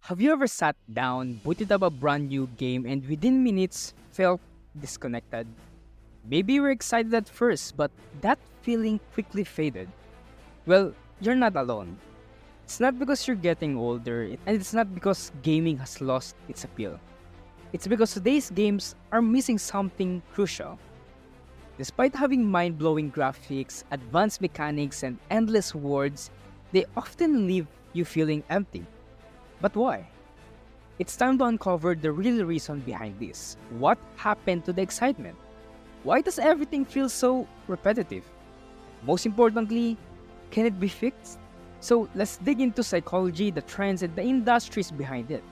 Have you ever sat down, booted up a brand new game, and within minutes felt disconnected? Maybe you were excited at first, but that feeling quickly faded. Well, you're not alone. It's not because you're getting older, and it's not because gaming has lost its appeal. It's because today's games are missing something crucial. Despite having mind blowing graphics, advanced mechanics, and endless worlds, they often leave you feeling empty. But why? It's time to uncover the real reason behind this. What happened to the excitement? Why does everything feel so repetitive? Most importantly, can it be fixed? So let's dig into psychology, the trends, and the industries behind it.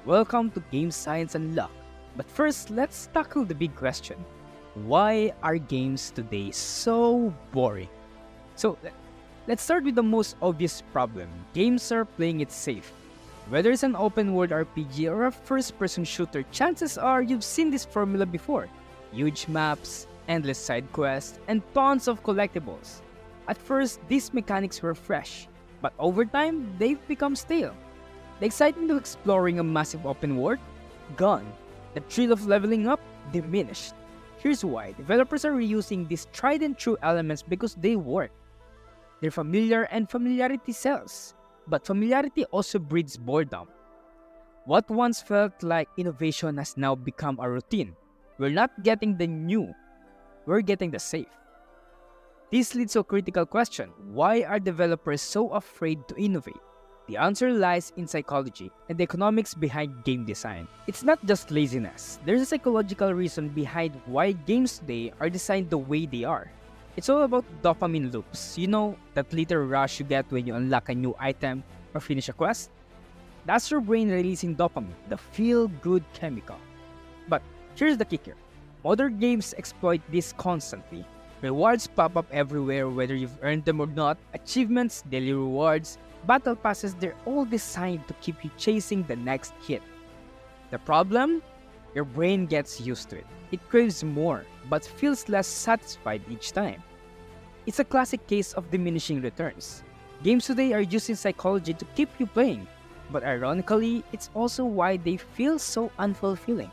Welcome to Game Science Unlocked. But first, let's tackle the big question. Why are games today so boring? So let's start with the most obvious problem. Games are playing it safe. Whether it's an open world RPG or a first person shooter, chances are you've seen this formula before. Huge maps, endless side quests, and tons of collectibles. At first, these mechanics were fresh, but over time, they've become stale. The excitement of exploring a massive open world? Gone. The thrill of leveling up? Diminished. Here's why. Developers are reusing these tried and true elements because they work. They're familiar and familiarity sells. But familiarity also breeds boredom. What once felt like innovation has now become a routine. We're not getting the new, we're getting the safe. This leads to a critical question. Why are developers so afraid to innovate? The answer lies in psychology and the economics behind game design. It's not just laziness. There's a psychological reason behind why games today are designed the way they are. It's all about dopamine loops. You know, that little rush you get when you unlock a new item or finish a quest? That's your brain releasing dopamine, the feel-good chemical. But here's the kicker. Modern games exploit this constantly. Rewards pop up everywhere whether you've earned them or not. Achievements, daily rewards, battle passes, they're all designed to keep you chasing the next hit. The problem? Your brain gets used to it. It craves more, but feels less satisfied each time. It's a classic case of diminishing returns. Games today are using psychology to keep you playing, but ironically, it's also why they feel so unfulfilling.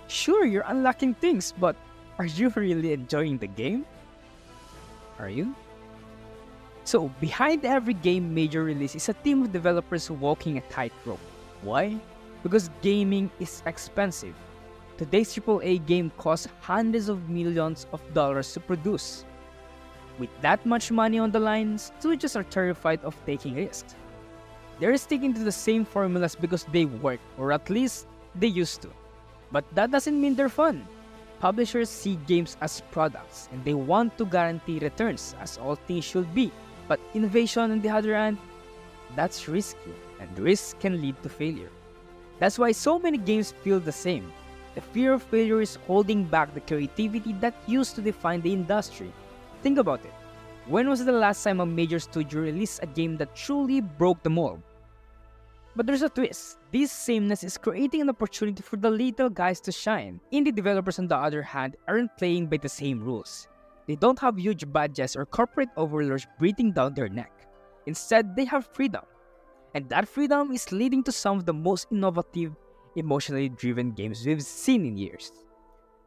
Sure, you're unlocking things, but are you really enjoying the game? Are you? So, behind every game major release is a team of developers walking a tightrope. Why? Because gaming is expensive. Today's AAA game costs hundreds of millions of dollars to produce. With that much money on the line, studios are terrified of taking risks. They're sticking to the same formulas because they work, or at least they used to. But that doesn't mean they're fun. Publishers see games as products, and they want to guarantee returns, as all things should be. But innovation, on the other hand, that's risky, and risk can lead to failure. That's why so many games feel the same. The fear of failure is holding back the creativity that used to define the industry. Think about it. When was the last time a major studio released a game that truly broke the mold? But there's a twist. This sameness is creating an opportunity for the little guys to shine. Indie developers, on the other hand, aren't playing by the same rules. They don't have huge budgets or corporate overlords breathing down their neck. Instead, they have freedom. And that freedom is leading to some of the most innovative, emotionally driven games we've seen in years.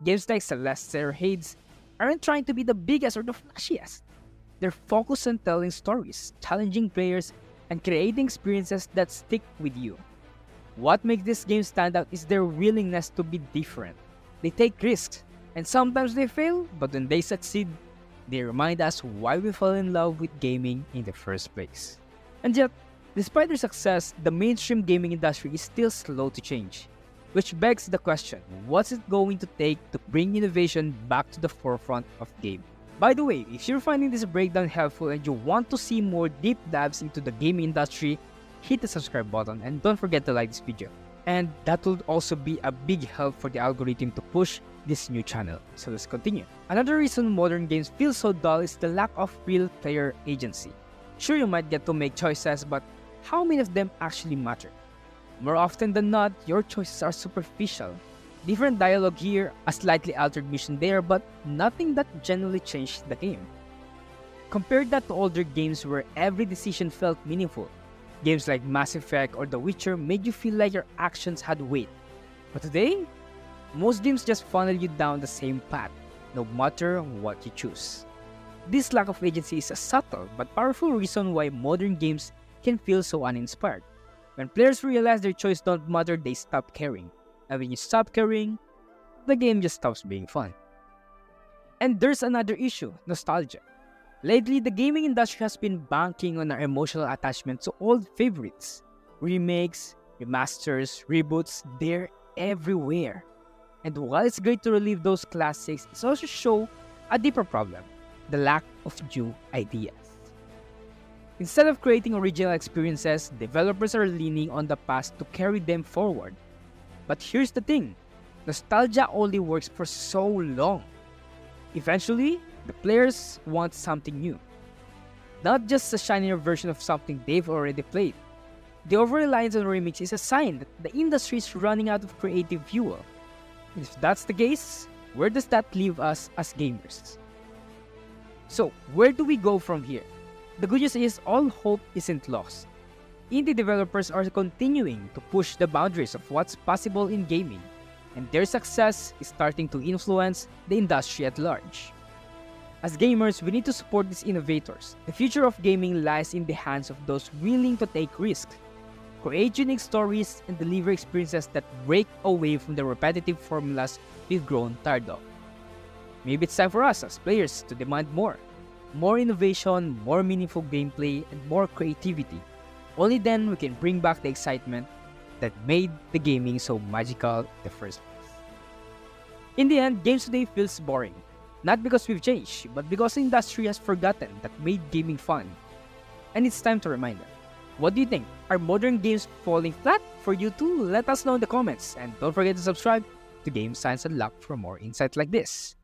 Games like Celeste or Hades aren't trying to be the biggest or the flashiest. They're focused on telling stories, challenging players, and creating experiences that stick with you. What makes this game stand out is their willingness to be different. They take risks, and sometimes they fail, but when they succeed, they remind us why we fell in love with gaming in the first place. And yet, despite their success, the mainstream gaming industry is still slow to change. Which begs the question, what's it going to take to bring innovation back to the forefront of gaming? By the way, if you're finding this breakdown helpful and you want to see more deep dives into the gaming industry, hit the subscribe button and don't forget to like this video. And that will also be a big help for the algorithm to push this new channel. So let's continue. Another reason modern games feel so dull is the lack of real player agency. Sure, you might get to make choices, but how many of them actually matter? More often than not, your choices are superficial. Different dialogue here, a slightly altered mission there, but nothing that genuinely changed the game. Compare that to older games where every decision felt meaningful. Games like Mass Effect or The Witcher made you feel like your actions had weight. But today, most games just funnel you down the same path, no matter what you choose. This lack of agency is a subtle but powerful reason why modern games can feel so uninspired. When players realize their choice don't matter, they stop caring. And when you stop caring, the game just stops being fun. And there's another issue, nostalgia. Lately, the gaming industry has been banking on our emotional attachment to old favorites. Remakes, remasters, reboots, they're everywhere. And while it's great to relive those classics, it's also show a deeper problem, the lack of new ideas. Instead of creating original experiences, developers are leaning on the past to carry them forward. But here's the thing, nostalgia only works for so long. Eventually, the players want something new. Not just a shinier version of something they've already played. The over-reliance on remakes is a sign that the industry is running out of creative fuel. If that's the case, where does that leave us as gamers? So, where do we go from here? The good news is all hope isn't lost. Indie developers are continuing to push the boundaries of what's possible in gaming, and their success is starting to influence the industry at large. As gamers, we need to support these innovators. The future of gaming lies in the hands of those willing to take risks, create unique stories, and deliver experiences that break away from the repetitive formulas we've grown tired of. Maybe it's time for us as players to demand more. More innovation, more meaningful gameplay, and more creativity. Only then we can bring back the excitement that made the gaming so magical in the first place. In the end, games today feels boring. Not because we've changed, but because the industry has forgotten that made gaming fun. And it's time to remind them. What do you think? Are modern games falling flat? For you too, let us know in the comments. And don't forget to subscribe to Game Science Unlocked for more insights like this.